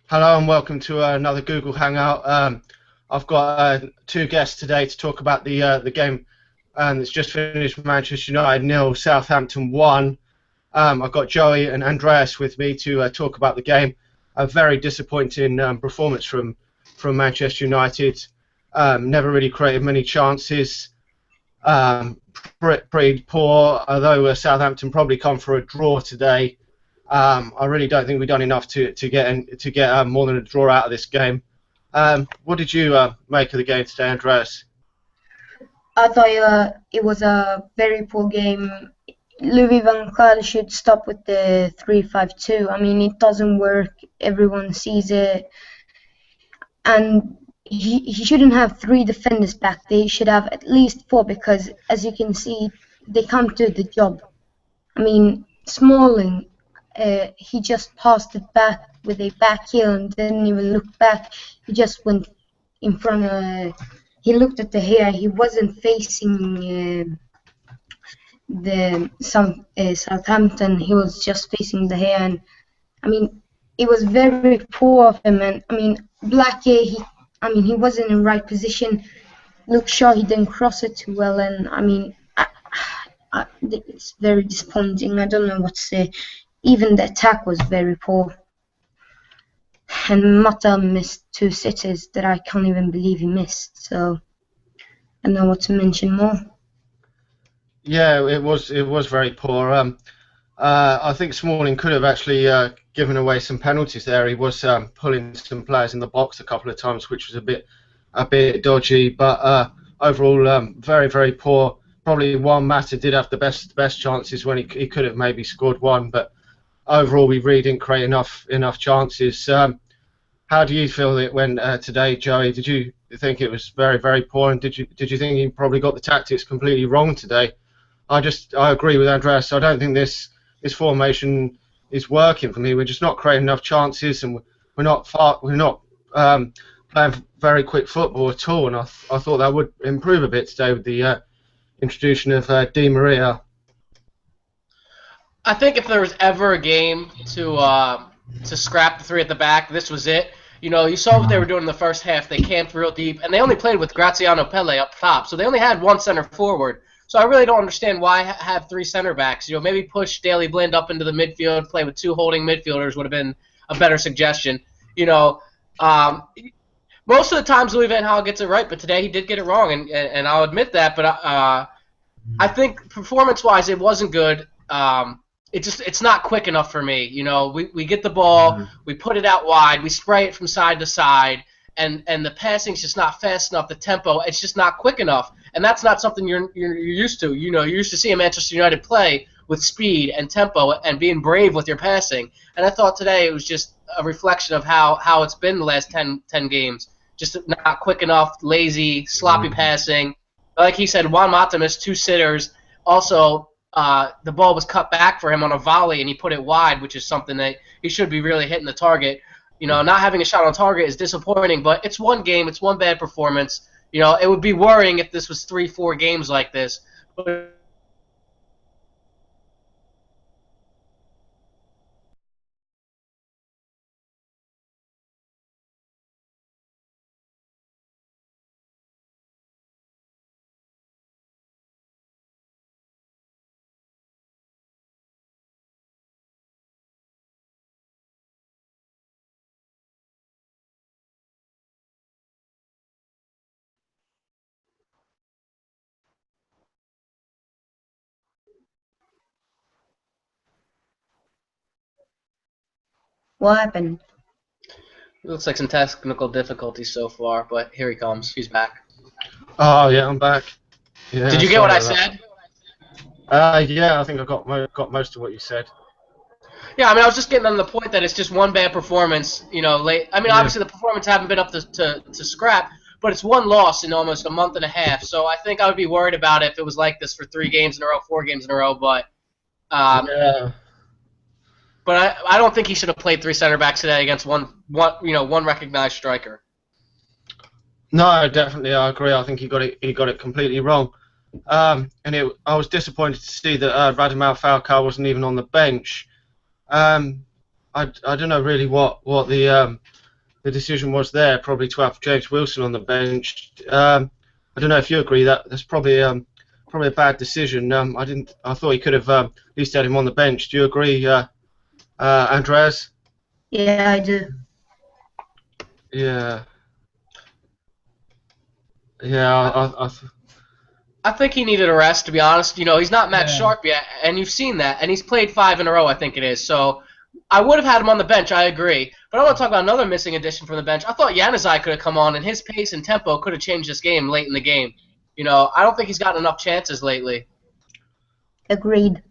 Hello and welcome to another Google Hangout. I've got two guests today to talk about the game that's just finished. Manchester United 0, Southampton 1. I've got Joey and Andreas with me to talk about the game. A very disappointing performance from Manchester United. Never really created many chances. Pretty poor. Although Southampton probably come for a draw today. I really don't think we've done enough to get more than a draw out of this game. What did you make of the game today, Andreas? I thought it was a very poor game. Louis van Gaal should stop with the 3-5-2. I mean, it doesn't work. Everyone sees it. And he shouldn't have three defenders back. They should have at least four because, as you can see, they can't do the job. I mean, Smalling, he just passed it back with a back heel and didn't even look back. He just went in front of... He looked at the hair. He wasn't facing Southampton. He was just facing the hair, and I mean, it was very poor of him. And I mean, Blackie, he wasn't in the right position. Luke Shaw, he didn't cross it too well, and I mean, it's very disappointing. I don't know what to say. Even the attack was very poor. And Mata missed two sitters that I can't even believe he missed. So I don't know what to mention more. Yeah, it was very poor. I think Smalling could have actually given away some penalties there. He was pulling some players in the box a couple of times, which was a bit dodgy. But overall, very poor. Probably Juan Mata did have the best chances when he could have maybe scored one, but overall we really didn't create enough chances. How do you feel it went today, Joey? Did you think it was very poor, and did you think you probably got the tactics completely wrong today? I agree with Andreas. I don't think this formation is working for me. We're just not creating enough chances, and we're not playing very quick football at all. And I thought that would improve a bit today with the introduction of Di Maria. I think if there was ever a game to scrap the three at the back, this was it. You know, you saw what they were doing in the first half. They camped real deep, and they only played with Graziano Pelle up top, so they only had one center forward. So I really don't understand why have three center backs. You know, maybe push Daley Blind up into the midfield, play with two holding midfielders would have been a better suggestion. You know, most of the times Louis van Gaal gets it right, but today he did get it wrong, and I'll admit that. But I think performance-wise, it wasn't good. It's not quick enough for me. You know, we get the ball, we put it out wide, we spray it from side to side, and the passing's just not fast enough. The tempo, it's just not quick enough, and that's not something you're used to. You know, you're used to seeing Manchester United play with speed and tempo and being brave with your passing. And I thought today it was just a reflection of how it's been the last 10 games. Just not quick enough, lazy, sloppy passing. Like he said, Juan Mata missed two sitters. Also, the ball was cut back for him on a volley, and he put it wide, which is something that he should be really hitting the target. You know, not having a shot on target is disappointing, but it's one game, it's one bad performance. You know, it would be worrying if this was 3-4 games like this. But What happened? it looks like some technical difficulties so far, but here he comes. He's back. Oh yeah, I'm back. Yeah, Did you get what I sorry about said? that. Yeah, I think I got most of what you said. Yeah, I mean, I was just getting on the point that it's just one bad performance, you know, late. I mean, Yeah. obviously the performance haven't been up to scrap, but it's one loss in almost a month and a half. So I think I would be worried about it if it was like this for 3 games in a row, 4 games in a row. But Yeah. I don't think he should have played 3 center backs today against one recognized striker. No, definitely, I agree. I think he got it completely wrong. I was disappointed to see that Radamel Falcao wasn't even on the bench. I don't know really what the decision was there. Probably to have James Wilson on the bench. I don't know if you agree that that's probably a bad decision. I thought he could have at least had him on the bench. Do you agree, Andreas? Yeah, I do. Yeah. Yeah. I think he needed a rest, to be honest. You know, he's not match Yeah. sharp yet, and you've seen that. And he's played 5 in a row, I think it is. So I would have had him on the bench, I agree. But I want to talk about another missing addition from the bench. I thought Januzaj could have come on, and his pace and tempo could have changed this game late in the game. You know, I don't think he's gotten enough chances lately. Agreed.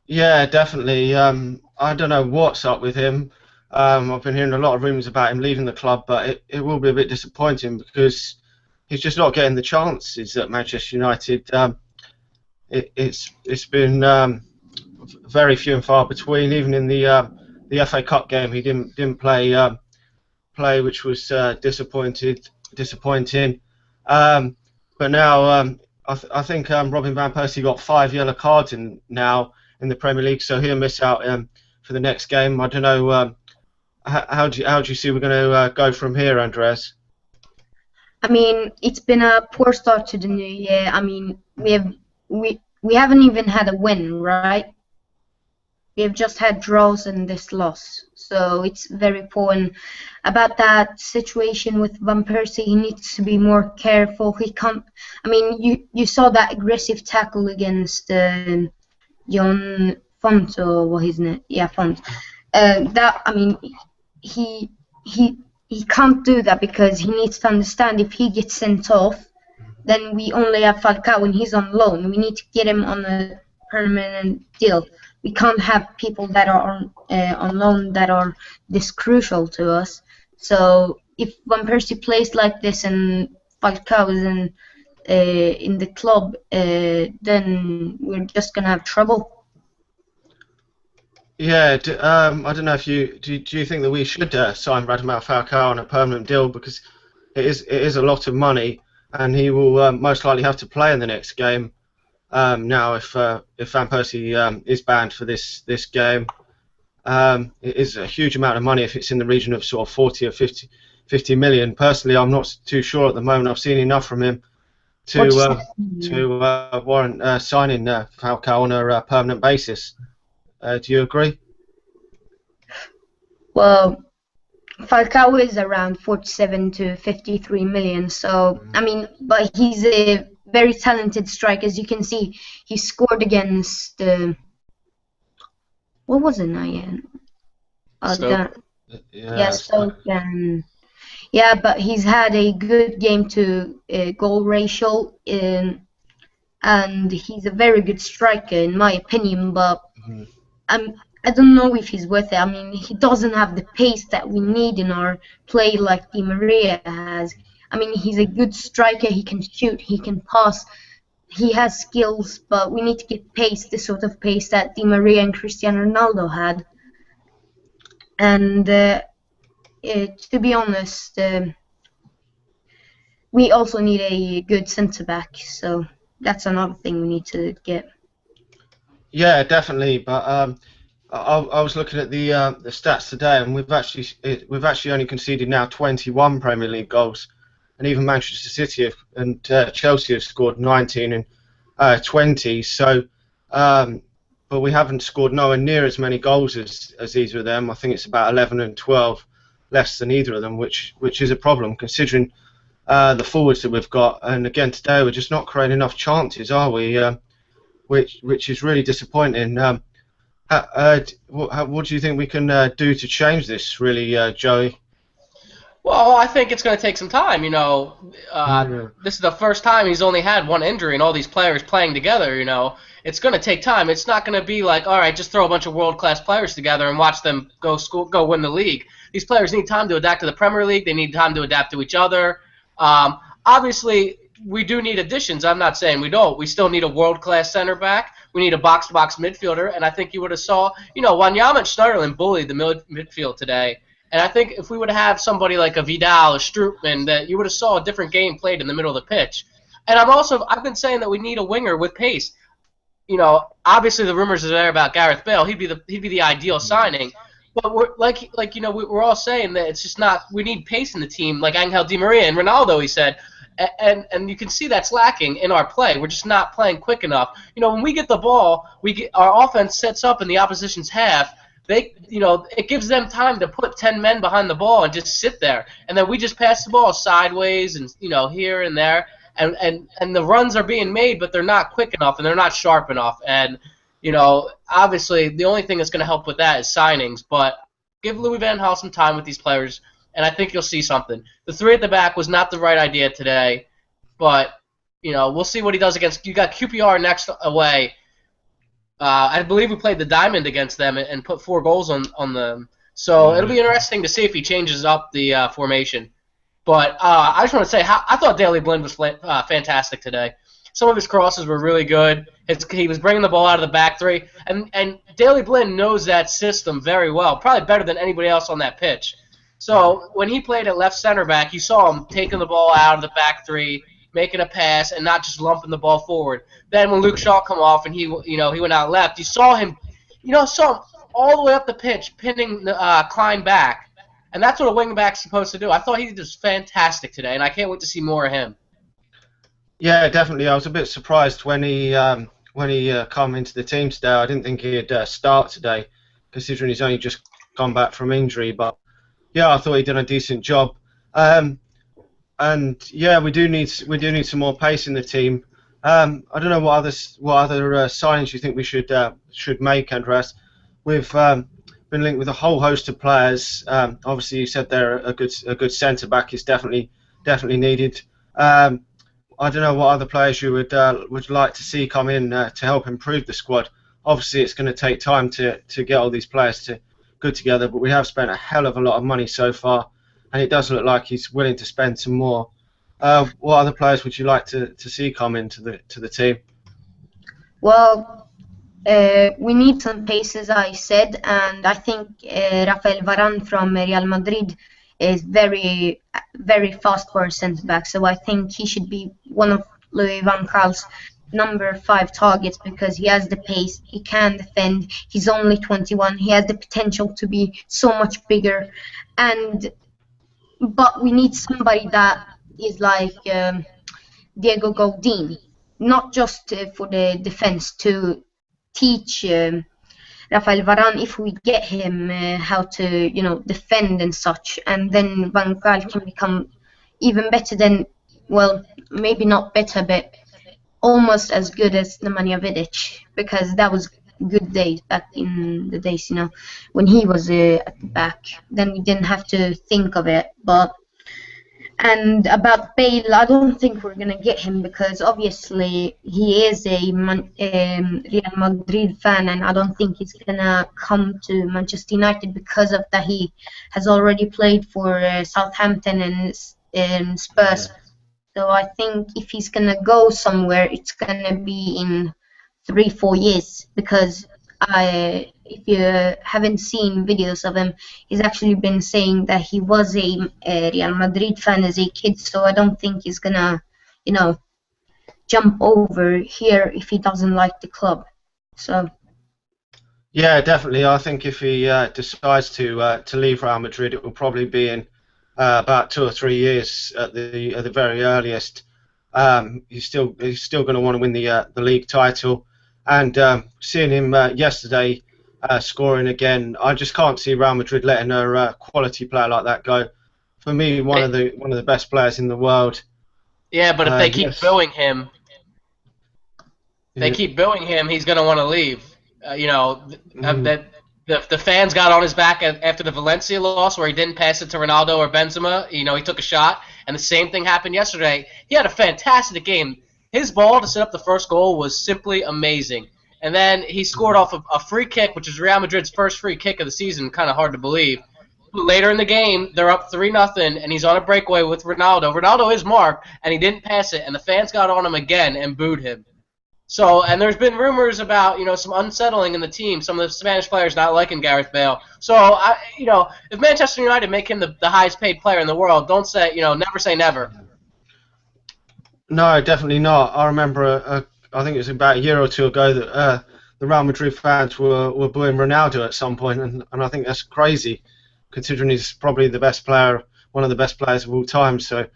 Yeah, definitely. I don't know what's up with him. I've been hearing a lot of rumours about him leaving the club, but it will be a bit disappointing because he's just not getting the chances at Manchester United. It's been very few and far between. Even in the FA Cup game, he didn't play, which was disappointing. But now I think Robin van Persie got 5 yellow cards in the Premier League, so he'll miss out for the next game. I don't know. How do you see we're going to go from here, Andreas? I mean, it's been a poor start to the new year. I mean, we haven't even had a win, right? We have just had draws and this loss, so it's very poor. And about that situation with Van Persie, he needs to be more careful. He can't. I mean, you saw that aggressive tackle against John Font, or what his name? Yeah, Font. That, I mean, he can't do that because he needs to understand if he gets sent off, then we only have Falcao and he's on loan. We need to get him on a permanent deal. We can't have people that are on loan that are this crucial to us. So if Van Persie plays like this and Falcao is in the club, then we're just gonna have trouble. Yeah, I don't know if do you think that we should sign Radamel Falcao on a permanent deal, because it is a lot of money, and he will most likely have to play in the next game. Now, if Van Persie is banned for this game, it is a huge amount of money if it's in the region of sort of 40 or 50 million. Personally, I'm not too sure at the moment. I've seen enough from him to warrant signing Falcao on a permanent basis. Do you agree? Well, Falcao is around 47 to 53 million. So, I mean, but he's a very talented striker. As you can see, he scored against what was it now? Stoke. Stoke. Yeah, but he's had a good game to goal ratio, and he's a very good striker in my opinion. But I don't know if he's worth it. I mean, he doesn't have the pace that we need in our play like Di Maria has. I mean, he's a good striker. He can shoot. He can pass. He has skills, but we need to get pace, the sort of pace that Di Maria and Cristiano Ronaldo had. And to be honest, we also need a good centre back. So that's another thing we need to get. Yeah, definitely. But I was looking at the stats today, and we've actually only conceded now 21 Premier League goals, and even Manchester City and Chelsea have scored 19 and 20. So, but we haven't scored nowhere near as many goals as either of them. I think it's about 11 and 12 less than either of them, which is a problem considering the forwards that we've got. And again today, we're just not creating enough chances, are we? Which is really disappointing. What do you think we can do to change this, really, Joey? Well, I think it's going to take some time. You know, this is the first time he's only had one injury and all these players playing together. You know, it's going to take time. It's not going to be like, all right, just throw a bunch of world-class players together and watch them go win the league. These players need time to adapt to the Premier League. They need time to adapt to each other. Obviously, we do need additions. I'm not saying we don't. We still need a world-class center back. We need a box-to-box midfielder. And I think you would have saw, you know, Wanyama and Schneiderlin bullied the midfield today. And I think if we would have somebody like a Vidal, a Strootman, that you would have saw a different game played in the middle of the pitch. And I've been saying that we need a winger with pace. You know, obviously the rumors are there about Gareth Bale. He'd be the ideal signing. But we're like we're all saying that it's just not. We need pace in the team, like Angel Di Maria and Ronaldo. He said, and you can see that's lacking in our play. We're just not playing quick enough. When we get the ball, our offense sets up in the opposition's half. It gives them time to put 10 men behind the ball and just sit there, and then we just pass the ball sideways and here and there, and the runs are being made, but they're not quick enough and they're not sharp enough. And obviously, the only thing that's going to help with that is signings. But give Louis van Gaal some time with these players, and I think you'll see something. The three at the back was not the right idea today, but we'll see what he does against. You got QPR next away. I believe we played the Diamond against them and put 4 goals on them. So it'll be interesting to see if he changes up the formation. But I just want to say, I thought Daley Blind was fantastic today. Some of his crosses were really good. He was bringing the ball out of the back three. And Daley Blind knows that system very well, probably better than anybody else on that pitch. So when he played at left center back, you saw him taking the ball out of the back three, making a pass, and not just lumping the ball forward. Then when Luke Shaw come off and he went out left, you saw him all the way up the pitch, pinning Klein back. And that's what a wing back's supposed to do. I thought he did fantastic today, and I can't wait to see more of him. Yeah, definitely. I was a bit surprised when he come into the team today. I didn't think he'd start today, considering he's only just gone back from injury. But yeah, I thought he did a decent job. And yeah, we do need some more pace in the team. I don't know what other signings you think we should make, Andreas. We've been linked with a whole host of players. Obviously, you said there a good centre back is definitely needed. I don't know what other players you would like to see come in to help improve the squad. Obviously, it's going to take time to get all these players to good together, but we have spent a hell of a lot of money so far, and it does look like he's willing to spend some more. What other players would you like to see come into the team? Well, we need some pace, as I said, and I think Rafael Varane from Real Madrid is very, very fast for a centre back. So I think he should be one of Louis van Gaal's number 5 targets because he has the pace, he can defend. He's only 21. He has the potential to be so much bigger, but we need somebody that is like Diego Godin, not just for the defense, to teach Rafael Varane, if we get him how to defend and such, and then Van Gaal can become even better than, well, maybe not better, but almost as good as Nemanja Vidic, because that was good days back in the days, when he was at the back. Then we didn't have to think of it. And about Bale, I don't think we're going to get him because obviously he is a Real Madrid fan, and I don't think he's going to come to Manchester United because of that. He has already played for Southampton and Spurs. So I think if he's going to go somewhere, it's going to be in 3-4 years, because if you haven't seen videos of him, he's actually been saying that he was a Real Madrid fan as a kid, so I don't think he's gonna, jump over here if he doesn't like the club. So yeah, definitely. I think if he decides to leave Real Madrid, it will probably be in about 2 or 3 years at the very earliest. He's still going to want to win the league title. And seeing him yesterday scoring again, I just can't see Real Madrid letting a quality player like that go. For me, one of the best players in the world. Yeah, but if they keep booing him, he's going to want to leave. The fans got on his back after the Valencia loss, where he didn't pass it to Ronaldo or Benzema. He took a shot, and the same thing happened yesterday. He had a fantastic game. His ball to set up the first goal was simply amazing. And then he scored off of a free kick, which is Real Madrid's first free kick of the season. Kind of hard to believe. Later in the game, they're up 3-0, and he's on a breakaway with Ronaldo. Ronaldo is marked, and he didn't pass it, and the fans got on him again and booed him. So, and there's been rumors about, some unsettling in the team, some of the Spanish players not liking Gareth Bale. So, if Manchester United make him the highest paid player in the world, don't say, never say never. No, definitely not. I remember, I think it was about a year or two ago that the the Real Madrid fans were booing Ronaldo at some point, and I think that's crazy, considering he's probably the best player, one of the best players of all time. So,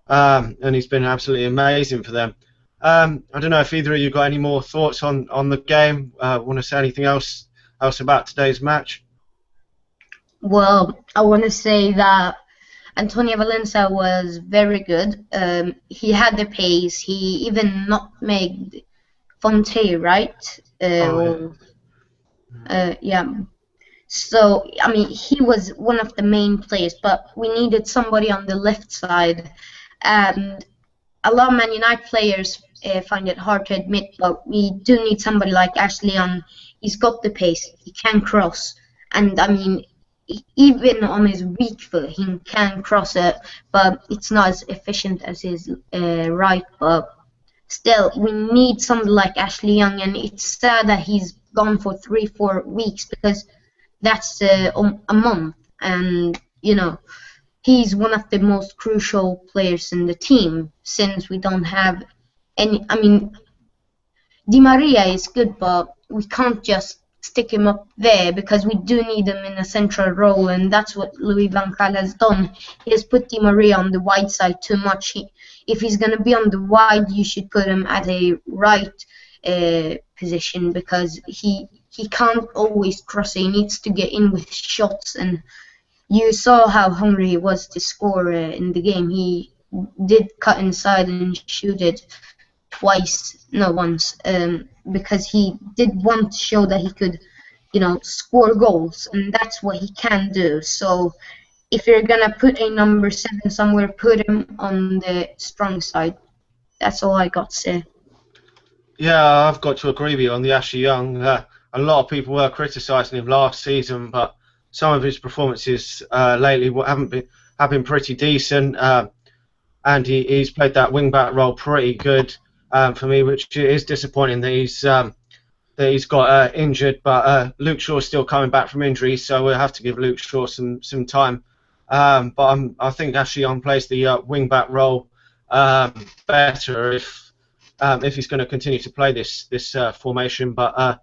and he's been absolutely amazing for them. I don't know if either of you got any more thoughts on the game. Want to say anything else about today's match? Well, I want to say that Antonio Valencia was very good. He had the pace. He even nutmegged Fonte, right? Yeah. So, I mean, he was one of the main players, but we needed somebody on the left side. And a lot of Man United players find it hard to admit, but we do need somebody like Ashley Young. He's got the pace. He can cross. And, I mean, even on his weak foot, he can cross it, but it's not as efficient as his right. But still, we need somebody like Ashley Young, and it's sad that he's gone for 3-4 weeks, because that's a month, and he's one of the most crucial players in the team, since we don't have any. I mean, Di Maria is good, but we can't just stick him up there, because we do need him in a central role, and that's what Louis van Gaal has done. He has put Di Maria on the wide side too much. If he's going to be on the wide, you should put him at a right position, because he can't always cross. He needs to get in with shots, and you saw how hungry he was to score in the game. He did cut inside and shoot it once, because he did want to show that he could, score goals, and that's what he can do. So if you're gonna put a number 7 somewhere, put him on the strong side. That's all I got to say. Yeah, I've got to agree with you on the Ashley Young. A lot of people were criticising him last season, but some of his performances lately have been pretty decent, and he's played that wing back role pretty good for me, which is disappointing that he's got injured. But Luke Shaw's still coming back from injury, so we'll have to give Luke Shaw some time. But I think Ashley Young plays the wing back role better if he's going to continue to play this formation. But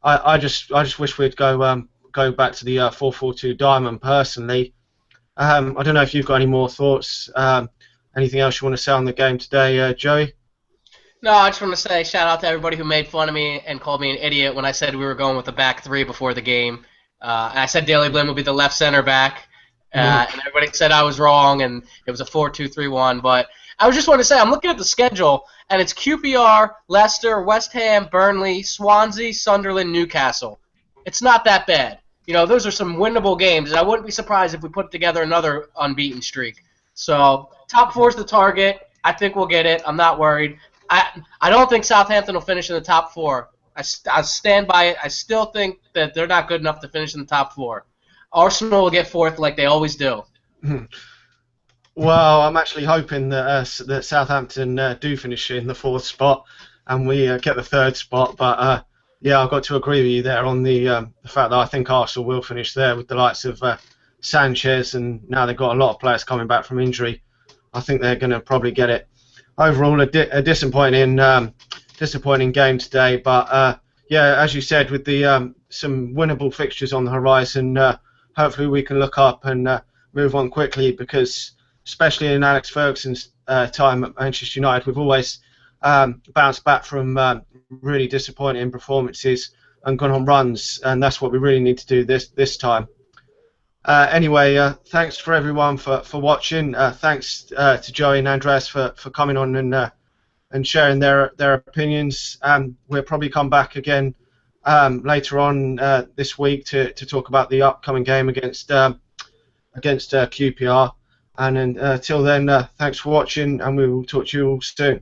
I just wish we'd go back to the 4-4-2 diamond personally. I don't know if you've got any more thoughts. Anything else you want to say on the game today, Joey? No, I just want to say shout out to everybody who made fun of me and called me an idiot when I said we were going with the back 3 before the game. And I said Daley Blind would be the left center back, and everybody said I was wrong, and it was a 4-2-3-1. But I just want to say I'm looking at the schedule, and it's QPR, Leicester, West Ham, Burnley, Swansea, Sunderland, Newcastle. It's not that bad. Those are some winnable games, and I wouldn't be surprised if we put together another unbeaten streak. So top 4 is the target. I think we'll get it. I'm not worried. I don't think Southampton will finish in the top 4. I stand by it. I still think that they're not good enough to finish in the top 4. Arsenal will get 4th like they always do. Well, I'm actually hoping that Southampton do finish in the 4th spot and we get the 3rd spot. But yeah, I've got to agree with you there on the fact that I think Arsenal will finish there with the likes of Sanchez, and now they've got a lot of players coming back from injury. I think they're going to probably get it. Overall, a disappointing game today, but yeah, as you said, with the some winnable fixtures on the horizon, hopefully we can look up and move on quickly, because especially in Alex Ferguson's time at Manchester United, we've always bounced back from really disappointing performances and gone on runs, and that's what we really need to do this time. Anyway, thanks for everyone for watching. Thanks to Joey and Andreas for coming on and sharing their opinions. We'll probably come back again later on this week to talk about the upcoming game against QPR. And until then, thanks for watching, and we will talk to you all soon.